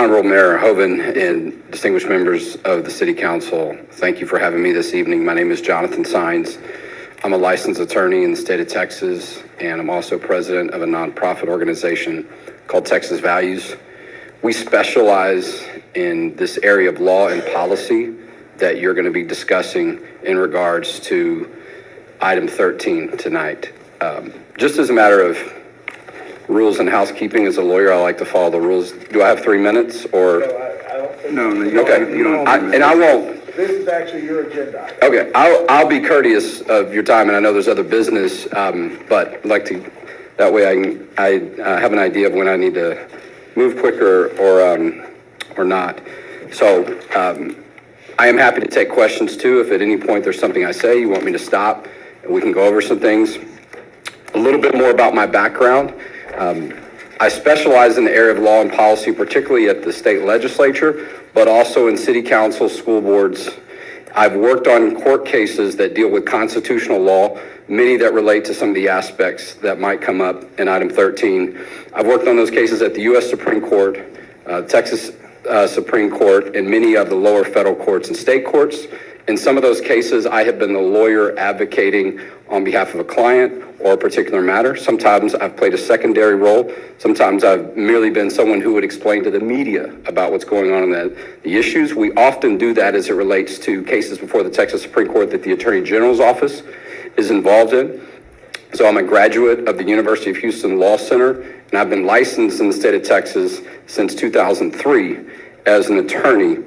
Honorable Mayor Hoven and distinguished members of the City Council, thank you for having me this evening. My name is Jonathan Saenz. I'm a licensed attorney in the state of Texas, and I'm also president of a nonprofit organization called Texas Values. We specialize in this area of law and policy that you're going to be discussing in regards to item 13 tonight. Just as a matter of rules and housekeeping, as a lawyer, I like to follow the rules. Do I have 3 minutes or? No, I don't think. No, okay. You don't. I won't. This is actually your agenda. Okay, I'll be courteous of your time, and I know there's other business, but I'd like to, that way I have an idea of when I need to move quicker or not. So I am happy to take questions too. If at any point there's something I say you want me to stop, and we can go over some things. A little bit more about my background. I specialize in the area of law and policy, particularly at the state legislature, but also in city council, school boards. I've worked on court cases that deal with constitutional law, many that relate to some of the aspects that might come up in item 13. I've worked on those cases at the U.S. Supreme Court, Texas Supreme Court, and many of the lower federal courts and state courts. In some of those cases, I have been the lawyer advocating on behalf of a client or a particular matter. Sometimes I've played a secondary role. Sometimes I've merely been someone who would explain to the media about what's going on in the issues. We often do that as it relates to cases before the Texas Supreme Court that the Attorney General's office is involved in. So I'm a graduate of the University of Houston Law Center, and I've been licensed in the state of Texas since 2003 as an attorney.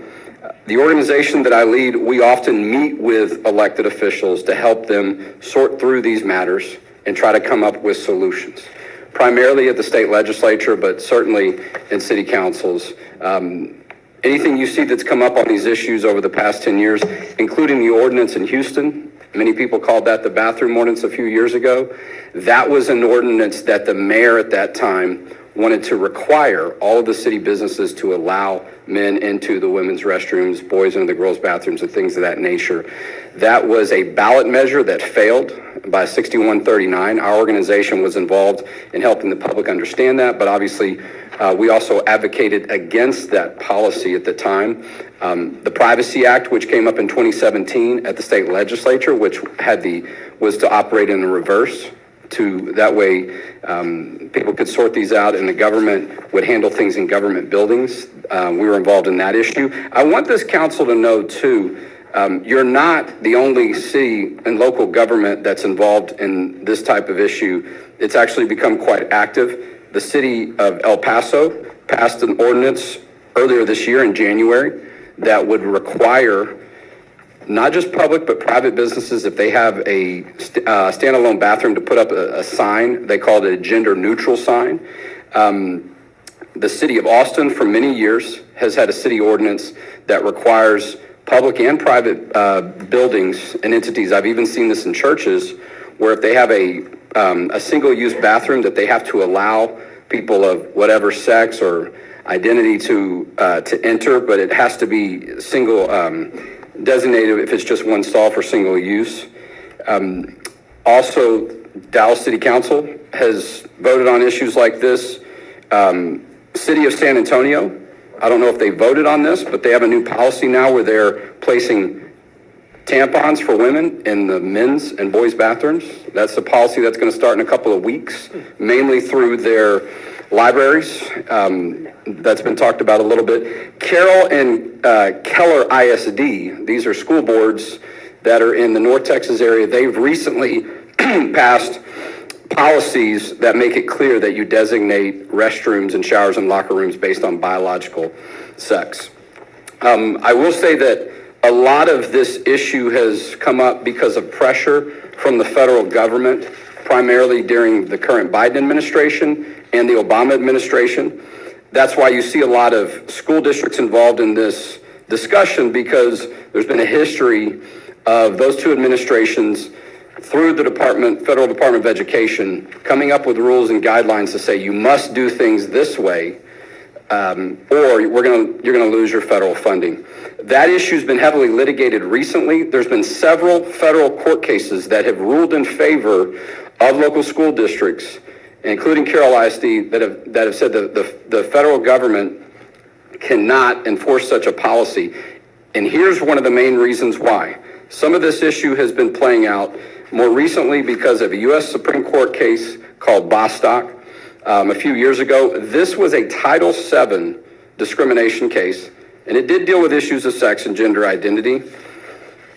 The organization that I lead, we often meet with elected officials to help them sort through these matters and try to come up with solutions, primarily at the state legislature, but certainly in city councils. Anything you see that's come up on these issues over the past 10 years, including the ordinance in Houston, many people called that the bathroom ordinance a few years ago. That was an ordinance that the mayor at that time wanted to require all of the city businesses to allow men into the women's restrooms, boys into the girls' bathrooms, and things of that nature. That was a ballot measure that failed by 6139. Our organization was involved in helping the public understand that, but obviously we also advocated against that policy at the time. The Privacy Act, which came up in 2017 at the state legislature, which was to operate in the reverse, to that way people could sort these out and the government would handle things in government buildings. We were involved in that issue. I want this council to know too, you're not the only city and local government that's involved in this type of issue. It's actually become quite active. The city of El Paso passed an ordinance earlier this year in January that would require not just public, but private businesses, if they have a standalone bathroom, to put up a sign. They call it a gender-neutral sign. The city of Austin, for many years, has had a city ordinance that requires public and private buildings and entities. I've even seen this in churches, where if they have a single-use bathroom, that they have to allow people of whatever sex or identity to enter, but it has to be single. Designated if it's just one stall for single use. Also, Dallas City Council has voted on issues like this. City of San Antonio, I don't know if they voted on this, but they have a new policy now where they're placing tampons for women in the men's and boys' bathrooms. That's a policy that's going to start in a couple of weeks, mainly through their libraries. That's been talked about a little bit. Carroll and Keller ISD, these are school boards that are in the North Texas area. They've recently passed policies that make it clear that you designate restrooms and showers and locker rooms based on biological sex. I will say that a lot of this issue has come up because of pressure from the federal government, primarily during the current Biden administration and the Obama administration. That's why you see a lot of school districts involved in this discussion, because there's been a history of those two administrations through the Federal Department of Education coming up with rules and guidelines to say you must do things this way, or you're going to lose your federal funding. That issue's been heavily litigated recently. There's been several federal court cases that have ruled in favor of local school districts, including Carroll ISD, that have said that the federal government cannot enforce such a policy. And here's one of the main reasons why. Some of this issue has been playing out more recently because of a U.S. Supreme Court case called Bostock a few years ago. This was a Title VII discrimination case, and it did deal with issues of sex and gender identity,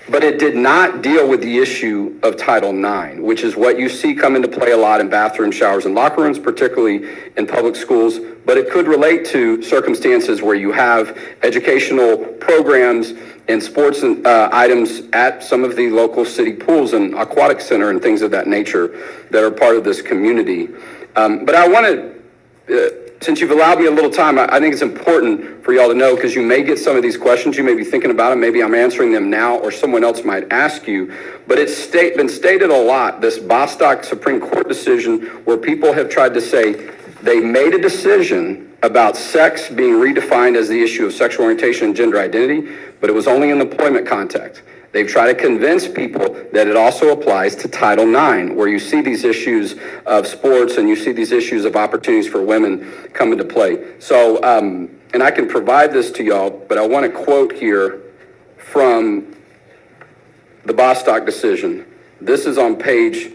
but it did not deal with the issue of Title IX, which is what you see come into play a lot in bathrooms, showers, and locker rooms, particularly in public schools. But it could relate to circumstances where you have educational programs and sports items at some of the local city pools and aquatic center and things of that nature that are part of this community. But I want to, since you've allowed me a little time, I think it's important for y'all to know, because you may get some of these questions, you may be thinking about them, maybe I'm answering them now, or someone else might ask you, but it's been stated a lot, this Bostock Supreme Court decision, where people have tried to say they made a decision about sex being redefined as the issue of sexual orientation and gender identity, but it was only in the employment context. They've tried to convince people that it also applies to Title IX, where you see these issues of sports and you see these issues of opportunities for women come into play. So, and I can provide this to y'all, but I want to quote here from the Bostock decision. This is on page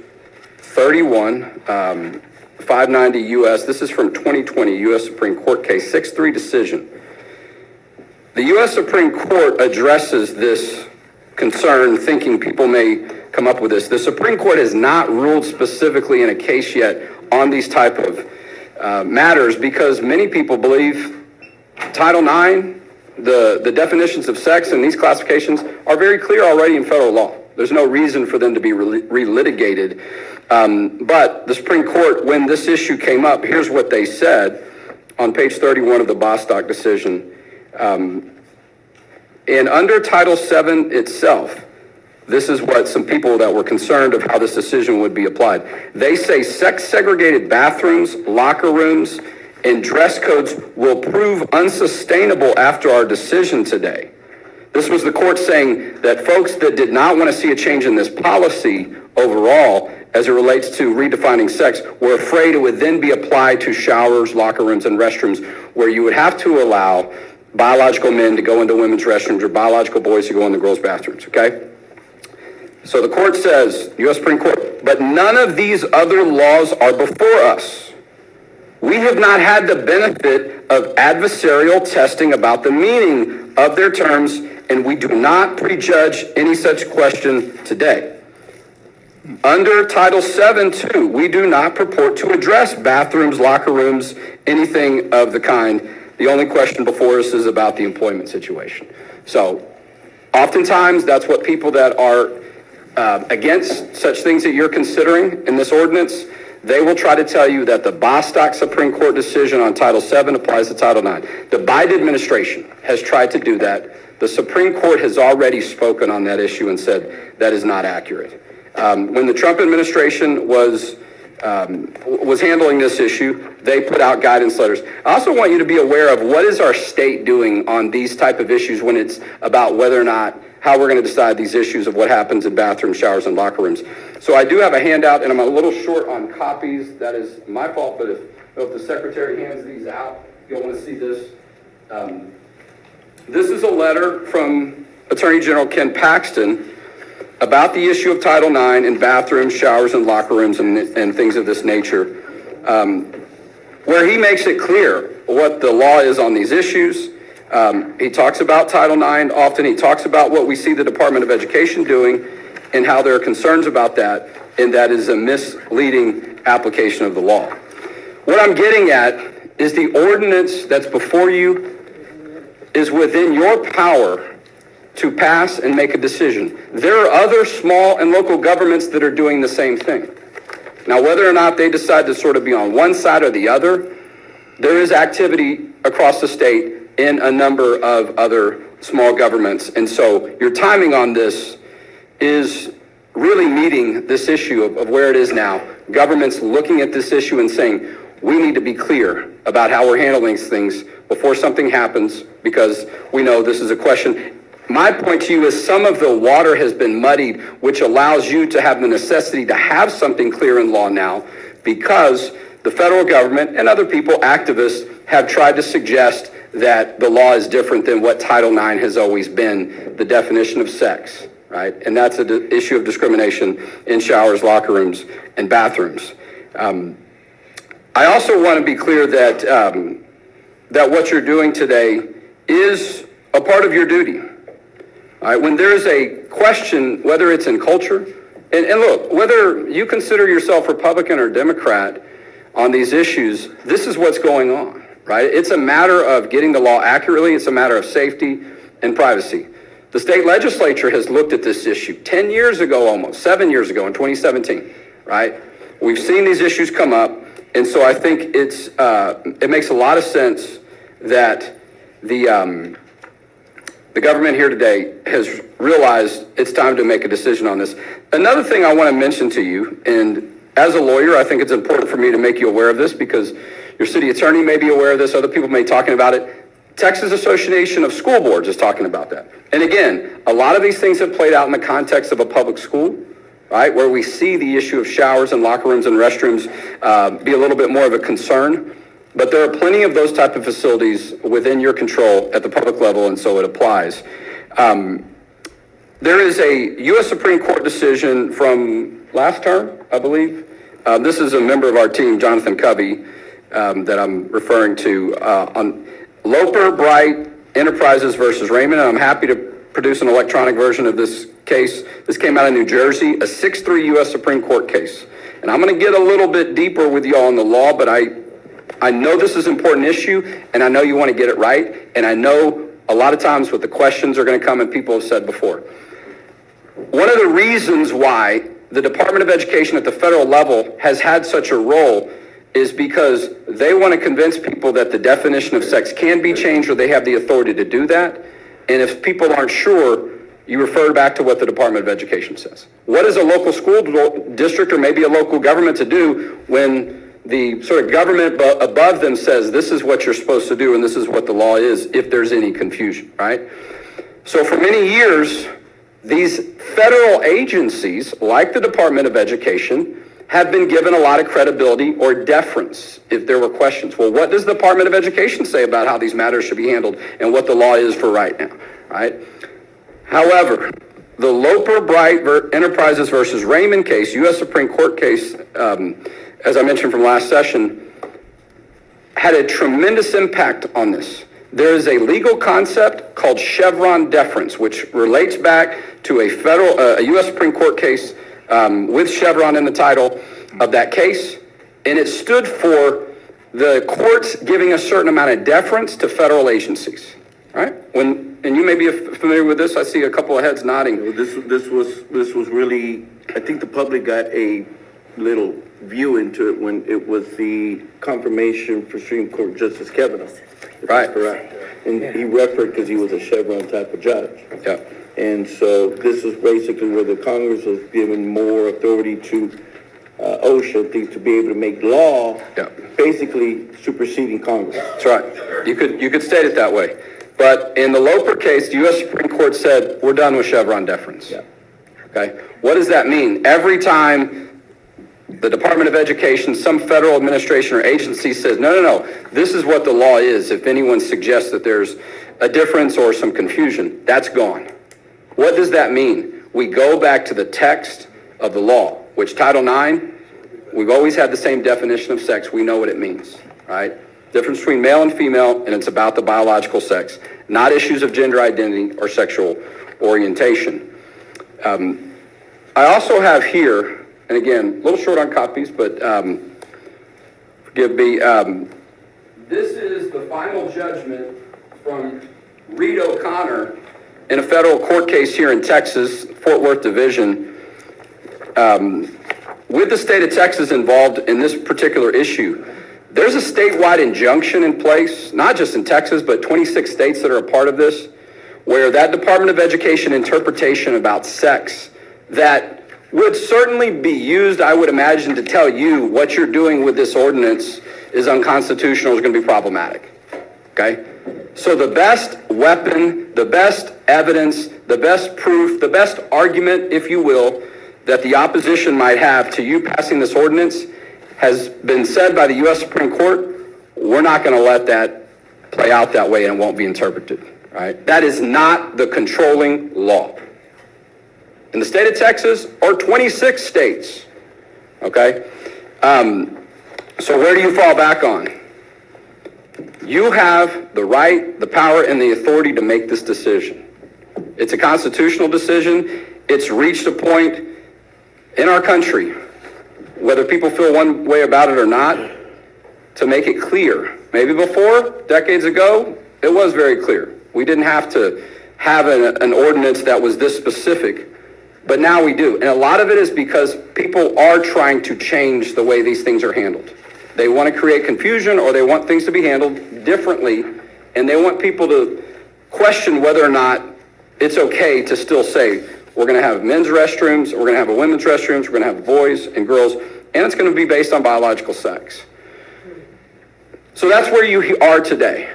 31, 590 U.S. This is from 2020 U.S. Supreme Court case, 6-3 decision. The U.S. Supreme Court addresses this concern, thinking people may come up with this. The Supreme Court has not ruled specifically in a case yet on these type of matters, because many people believe Title IX, the definitions of sex and these classifications are very clear already in federal law. There's no reason for them to be relitigated. But the Supreme Court, when this issue came up, here's what they said on page 31 of the Bostock decision. And under Title VII itself, this is what some people that were concerned of how this decision would be applied. They say sex-segregated bathrooms, locker rooms, and dress codes will prove unsustainable after our decision today. This was the court saying that folks that did not want to see a change in this policy overall as it relates to redefining sex were afraid it would then be applied to showers, locker rooms, and restrooms, where you would have to allow biological men to go into women's restrooms or biological boys to go into girls' bathrooms, okay? So the court says, U.S. Supreme Court, but none of these other laws are before us. We have not had the benefit of adversarial testing about the meaning of their terms, and we do not prejudge any such question today. Under Title VII, too, we do not purport to address bathrooms, locker rooms, anything of the kind. The only question before us is about the employment situation. So oftentimes that's what people that are against such things that you're considering in this ordinance, they will try to tell you that the Bostock Supreme Court decision on Title VII applies to Title IX. The Biden administration has tried to do that. The Supreme Court has already spoken on that issue and said that is not accurate. When the Trump administration was handling this issue, they put out guidance letters. I also want you to be aware of what is our state doing on these type of issues when it's about whether or not, how we're going to decide these issues of what happens in bathrooms, showers, and locker rooms. So I do have a handout, and I'm a little short on copies. That is my fault, but if the secretary hands these out, you'll want to see this. This is a letter from Attorney General Ken Paxton about the issue of Title IX in bathrooms, showers, and locker rooms and things of this nature, where he makes it clear what the law is on these issues. He talks about Title IX often. He talks about what we see the Department of Education doing and how there are concerns about that, and that is a misleading application of the law. What I'm getting at is the ordinance that's before you is within your power to pass and make a decision. There are other small and local governments that are doing the same thing. Now, whether or not they decide to sort of be on one side or the other, there is activity across the state in a number of other small governments. And so your timing on this is really meeting this issue of where it is now. Governments looking at this issue and saying, we need to be clear about how we're handling these things before something happens, because we know this is a question. My point to you is some of the water has been muddied, which allows you to have the necessity to have something clear in law now, because the federal government and other people, activists, have tried to suggest that the law is different than what Title IX has always been, the definition of sex, right? And that's an issue of discrimination in showers, locker rooms, and bathrooms. I also want to be clear that that what you're doing today is a part of your duty. All right, when there's a question, whether it's in culture, and look, whether you consider yourself Republican or Democrat on these issues, this is what's going on, right? It's a matter of getting the law accurately. It's a matter of safety and privacy. The state legislature has looked at this issue 10 years ago, almost 7 years ago in 2017, right? We've seen these issues come up. And so I think it makes a lot of sense that the government here today has realized it's time to make a decision on this. Another thing I want to mention to you, and as a lawyer, I think it's important for me to make you aware of this because your city attorney may be aware of this, other people may be talking about it. Texas Association of School Boards is talking about that. And again, a lot of these things have played out in the context of a public school, right, where we see the issue of showers and locker rooms and restrooms be a little bit more of a concern. But there are plenty of those type of facilities within your control at the public level, and so it applies. There is a U.S. Supreme Court decision from last term, I believe. This is a member of our team, Jonathan Covey, that I'm referring to, on Loper Bright Enterprises versus Raymond. And I'm happy to produce an electronic version of this case. This came out of New Jersey, a 6-3 U.S. Supreme Court case. And I'm going to get a little bit deeper with you all on the law, but I know this is an important issue, and I know you want to get it right. And I know a lot of times what the questions are going to come, and people have said before. One of the reasons why the Department of Education at the federal level has had such a role is because they want to convince people that the definition of sex can be changed, or they have the authority to do that. And if people aren't sure, you refer back to what the Department of Education says. What is a local school district or maybe a local government to do when the sort of government above them says this is what you're supposed to do and this is what the law is, if there's any confusion, right? So for many years, these federal agencies, like the Department of Education, have been given a lot of credibility or deference if there were questions. Well, what does the Department of Education say about how these matters should be handled and what the law is for right now, right? However, the Loper Bright Enterprises versus Raymond case, U.S. Supreme Court case, as I mentioned from last session, had a tremendous impact on this. There is a legal concept called Chevron deference, which relates back to a U.S. Supreme Court case with Chevron in the title of that case. And it stood for the courts giving a certain amount of deference to federal agencies, right? And you may be familiar with this. I see a couple of heads nodding. This was really, I think the public got a little view into it when it was the confirmation for Supreme Court Justice Kavanaugh. Right. Correct. And he referred because he was a Chevron type of judge. Yeah. And so this is basically where the Congress was given more authority to OSHA to be able to make law, basically superseding Congress. That's right. You could state it that way. But in the Loper case, the U.S. Supreme Court said, we're done with Chevron deference. Yeah. Okay? What does that mean? Every time the Department of Education, some federal administration or agency says, no, this is what the law is, if anyone suggests that there's a difference or some confusion, that's gone. What does that mean? We go back to the text of the law, which Title IX, we've always had the same definition of sex. We know what it means, right? Difference between male and female, and it's about the biological sex, not issues of gender identity or sexual orientation. I also have here, and again, a little short on copies, but forgive me, this is the final judgment from Reed O'Connor in a federal court case here in Texas, Fort Worth Division, with the state of Texas involved in this particular issue. There's a statewide injunction in place, not just in Texas, but 26 states that are a part of this, where that Department of Education interpretation about sex that would certainly be used, I would imagine, to tell you what you're doing with this ordinance is unconstitutional, is going to be problematic, okay? So the best weapon, the best evidence, the best proof, the best argument, if you will, that the opposition might have to you passing this ordinance has been said by the U.S. Supreme Court. We're not going to let that play out that way and it won't be interpreted, right? That is not the controlling law. In the state of Texas or 26 states, okay? So where do you fall back on? You have the right, the power, and the authority to make this decision. It's a constitutional decision. It's reached a point in our country, whether people feel one way about it or not, to make it clear. Maybe before, decades ago, it was very clear. We didn't have to have an ordinance that was this specific, but now we do. And a lot of it is because people are trying to change the way these things are handled. They want to create confusion, or they want things to be handled differently, and they want people to question whether or not it's okay to still say, we're going to have men's restrooms, we're going to have a women's restrooms, we're going to have boys and girls, and it's going to be based on biological sex. So that's where you are today.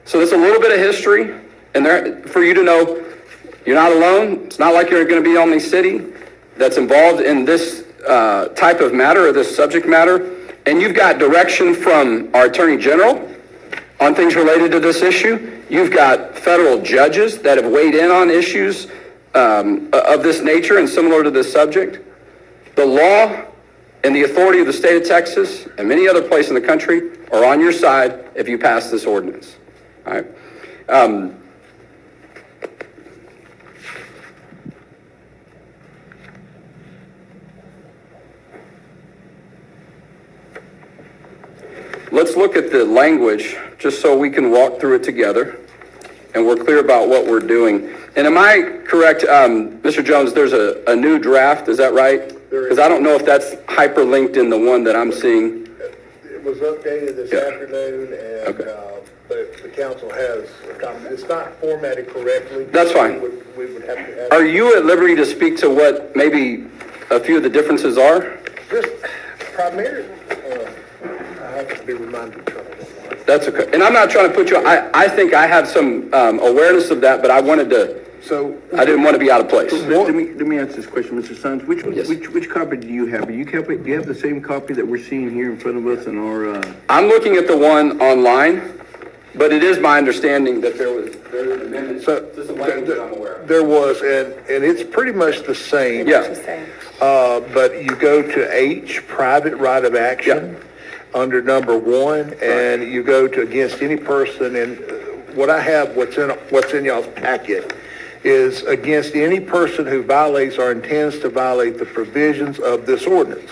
So that's a little bit of history, and there, for you to know you're not alone. It's not like you're going to be the only city that's involved in this type of matter or this subject matter. And you've got direction from our Attorney General on things related to this issue. You've got federal judges that have weighed in on issues of this nature and similar to this subject. The law and the authority of the state of Texas and many other places in the country are on your side if you pass this ordinance. All right. Let's look at the language just so we can walk through it together and we're clear about what we're doing. And am I correct, Mr. Jones, there's a new draft, is that right? Because I don't know if that's hyperlinked in the one that I'm seeing. It was updated this afternoon, and, but the council has, it's not formatted correctly. That's fine. We would have to have. Are you at liberty to speak to what maybe a few of the differences are? Just primarily, I have to be reminded. That's okay. And I'm not trying to put you, I think I have some awareness of that, but I wanted to, I didn't want to be out of place. Let me ask this question, Mr. Saenz. Which copy do you have? Do you have the same copy that we're seeing here in front of us in our? I'm looking at the one online, but it is my understanding that there was an amendment to some language that I'm aware of. There was, and it's pretty much the same. Yeah. But you go to H, private right of action, under number 1, and you go to against any person, and what I have, what's in y'all's packet, is against any person who violates or intends to violate the provisions of this ordinance.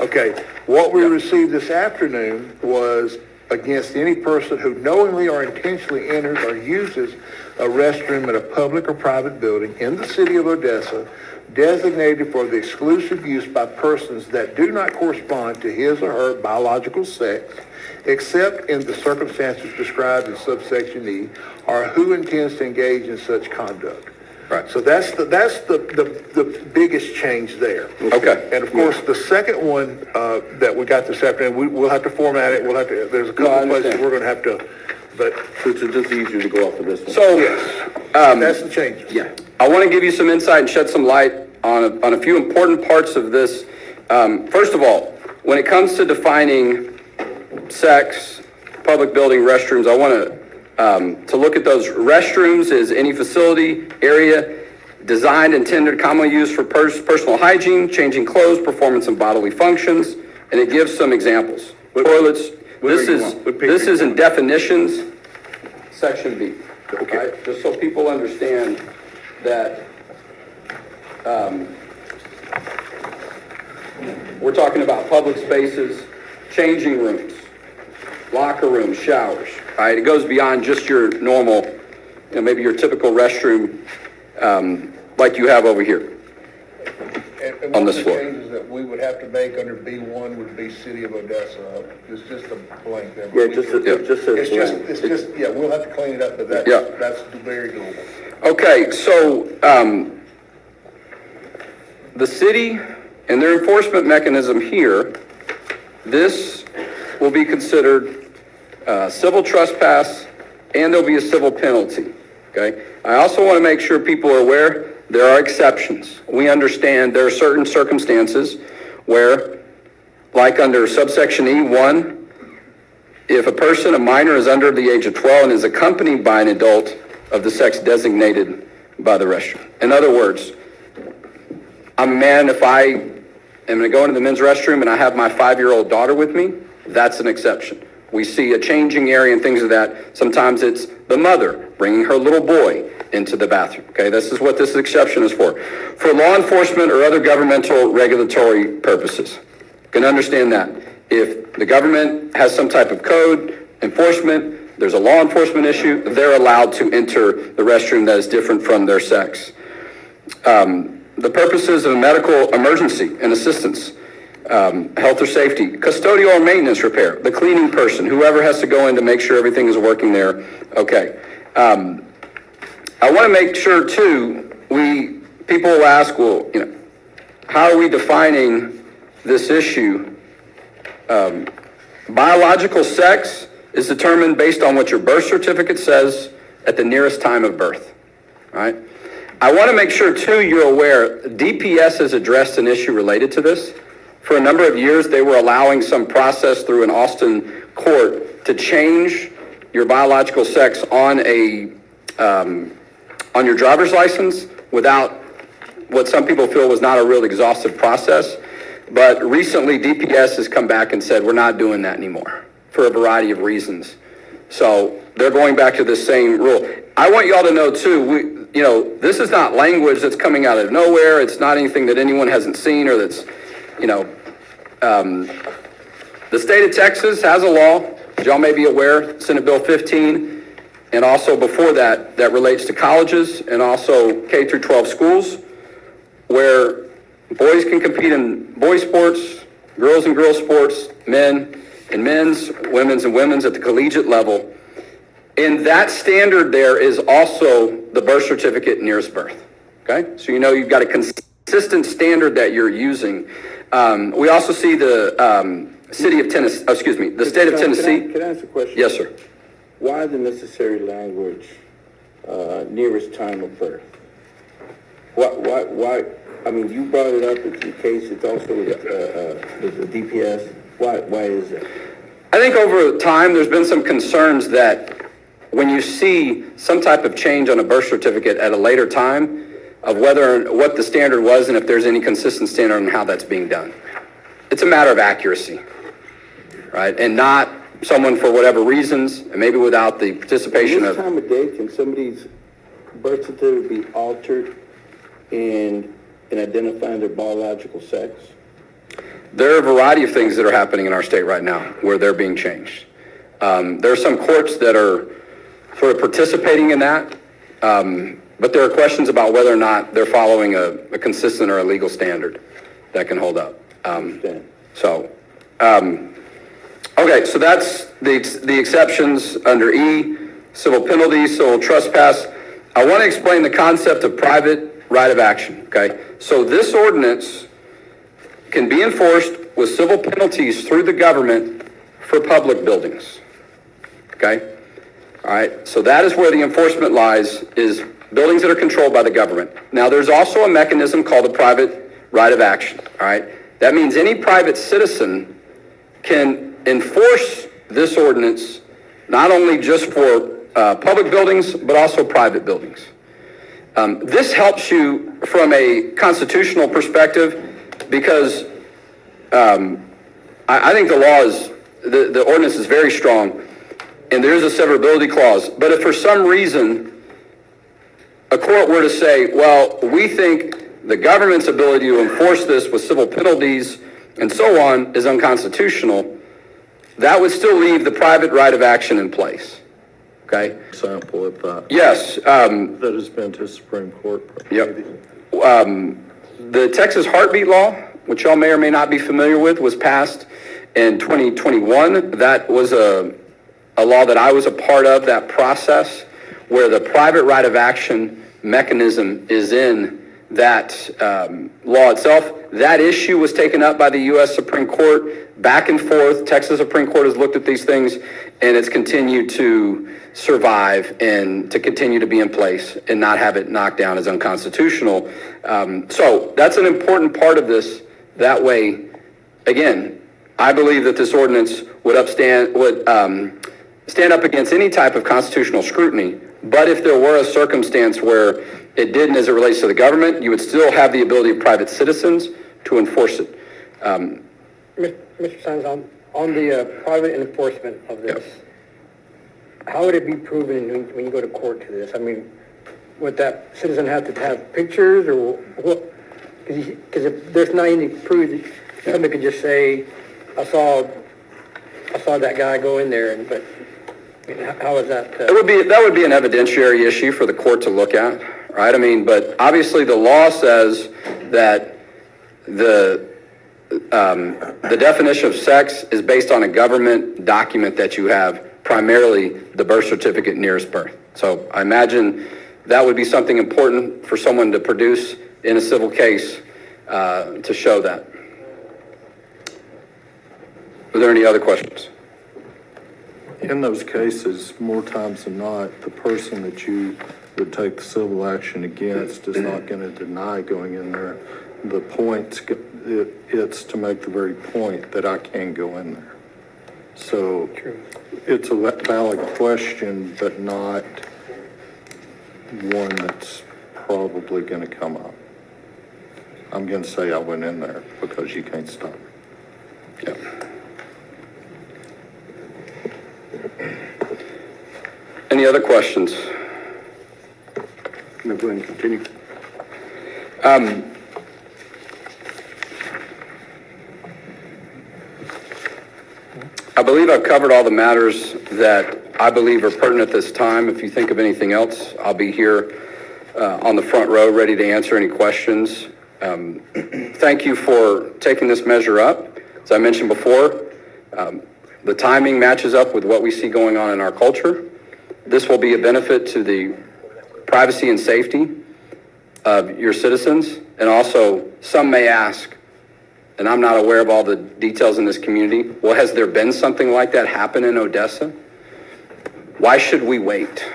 Okay, what we received this afternoon was against any person who knowingly or intentionally enters or uses a restroom at a public or private building in the city of Odessa designated for the exclusive use by persons that do not correspond to his or her biological sex, except in the circumstances described in subsection E, or who intends to engage in such conduct. Right. So that's the biggest change there. Okay. And of course, the second one that we got this afternoon, we'll have to format it. There's a couple of places we're going to have to, but So it's just easier to go off of this one. So, yes, that's the change. yeah, I want to give you some insight and shed some light on a few important parts of this. First of all, when it comes to defining sex, public building, restrooms, I want to look at those. Restrooms is any facility, area designed, intended, commonly used for personal hygiene, changing clothes, performance and bodily functions, and it gives some examples. Toilets, this is in definitions, section B. Okay. Right? Just so people understand that we're talking about public spaces, changing rooms, locker rooms, showers, right? It goes beyond just your normal, maybe your typical restroom like you have over here And on one this of the floor. changes that we would have to make under B1 would be City of Odessa. It's just a blank there. Yeah, It's just, we'll have to clean it up, but that's very doable. Okay, so the city and their enforcement mechanism here, this will be considered civil trespass, and there'll be a civil penalty, okay? I also want to make sure people are aware there are exceptions. We understand there are certain circumstances where, like under subsection E1, if a person, a minor, is under the age of 12 and is accompanied by an adult of the sex designated by the restroom. In other words, I'm a man, if I am going to go into the men's restroom and I have my 5-year-old daughter with me, that's an exception. We see a changing area and things of that. Sometimes it's the mother bringing her little boy into the bathroom. Okay, this is what this exception is for. For law enforcement or other governmental regulatory purposes. You can understand that. If the government has some type of code enforcement, there's a law enforcement issue, they're allowed to enter the restroom that is different from their sex. The purposes of medical emergency and assistance, health or safety, custodial or maintenance repair, the cleaning person, whoever has to go in to make sure everything is working there. Okay. I want to make sure too, people will ask, well, how are we defining this issue? Biological sex is determined based on what your birth certificate says at the nearest time of birth, all right? I want to make sure too you're aware, DPS has addressed an issue related to this. For a number of years, they were allowing some process through an Austin court to change your biological sex on your driver's license without what some people feel was not a real exhaustive process. But recently, DPS has come back and said, we're not doing that anymore for a variety of reasons. So they're going back to the same rule. I want y'all to know too, this is not language that's coming out of nowhere. It's not anything that anyone hasn't seen or that's, the state of Texas has a law, as y'all may be aware, Senate Bill 15, and also before that, that relates to colleges and also K through 12 schools, where boys can compete in boys sports, girls in girls sports, men in men's, women's and women's at the collegiate level. And that standard there is also the birth certificate nearest birth, okay? So you've got a consistent standard that you're using. We also see the state of Tennessee. Can I ask a question? Yes, sir. Why the necessary language, nearest time of birth? Why, I mean, you brought it up, it's in case it's also the DPS. Why is that? I think over time, there's been some concerns that when you see some type of change on a birth certificate at a later time of what the standard was and if there's any consistent standard on how that's being done. It's a matter of accuracy, right? And not someone for whatever reasons, and maybe without the participation This time of day, can somebody's birth certificate be altered in identifying their biological sex? There are a variety of things that are happening in our state right now where they're being changed. There are some courts that are sort of participating in that, but there are questions about whether or not they're following a consistent or a legal standard that can hold up. Okay, so that's the exceptions under E, civil penalties, civil trespass. I want to explain the concept of private right of action, okay? So this ordinance can be enforced with civil penalties through the government for public buildings, okay? All right, so that is where the enforcement lies, is buildings that are controlled by the government. Now, there's also a mechanism called a private right of action, all right? That means any private citizen can enforce this ordinance not only just for public buildings, but also private buildings. This helps you from a constitutional perspective because I think the law is, the ordinance is very strong, and there is a severability clause. But if for some reason a court were to say, well, we think the government's ability to enforce this with civil penalties and so on is unconstitutional, that would still leave the private right of action in place, okay? Example of that. Yes. That has been to Supreme Court. Yep. The Texas heartbeat law, which y'all may or may not be familiar with, was passed in 2021. That was a law that I was a part of, that process, where the private right of action mechanism is in that law itself. That issue was taken up by the U.S. Supreme Court back and forth. Texas Supreme Court has looked at these things, and it's continued to survive and to continue to be in place and not have it knocked down as unconstitutional. So that's an important part of this. That way, again, I believe that this ordinance would stand up against any type of constitutional scrutiny, but if there were a circumstance where it didn't as it relates to the government, you would still have the ability of private citizens to enforce it. Mr. Saenz, on the private enforcement of this, how would it be proven when you go to court to this? I mean, would that citizen have to have pictures or what? Because if there's not any proof, somebody could just say, I saw that guy go in there, but I mean, how is that? That would be an evidentiary issue for the court to look at, right? I mean, but obviously the law says that the definition of sex is based on a government document that you have, primarily the birth certificate nearest birth. So I imagine that would be something important for someone to produce in a civil case to show that. Are there any other questions? In those cases, more times than not, the person that you would take the civil action against is not going to deny going in there. The point, it's to make the very point that I can go in there. So it's a valid question, but not one that's probably going to come up. I'm going to say I went in there because you can't stop me. Yeah. Any other questions? No, go ahead and continue. I believe I've covered all the matters that I believe are pertinent at this time. If you think of anything else, I'll be here on the front row ready to answer any questions. Thank you for taking this measure up. As I mentioned before, the timing matches up with what we see going on in our culture. This will be a benefit to the privacy and safety of your citizens. And also, some may ask, and I'm not aware of all the details in this community, well, has there been something like that happen in Odessa? Why should we wait?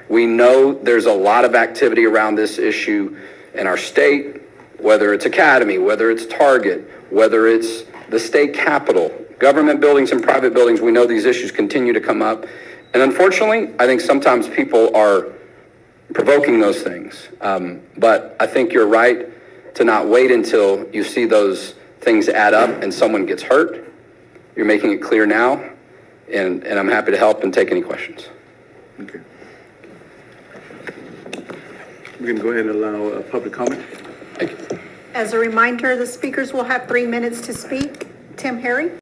We know there's a lot of activity around this issue in our state, whether it's Academy, whether it's Target, whether it's the state capitol, government buildings and private buildings. We know these issues continue to come up. And unfortunately, I think sometimes people are provoking those things. But I think you're right to not wait until you see those things add up and someone gets hurt. You're making it clear now, and I'm happy to help and take any questions. Okay. We're going to go ahead and allow public comment. Thank you. As a reminder, the speakers will have 3 minutes to speak. Tim Harry?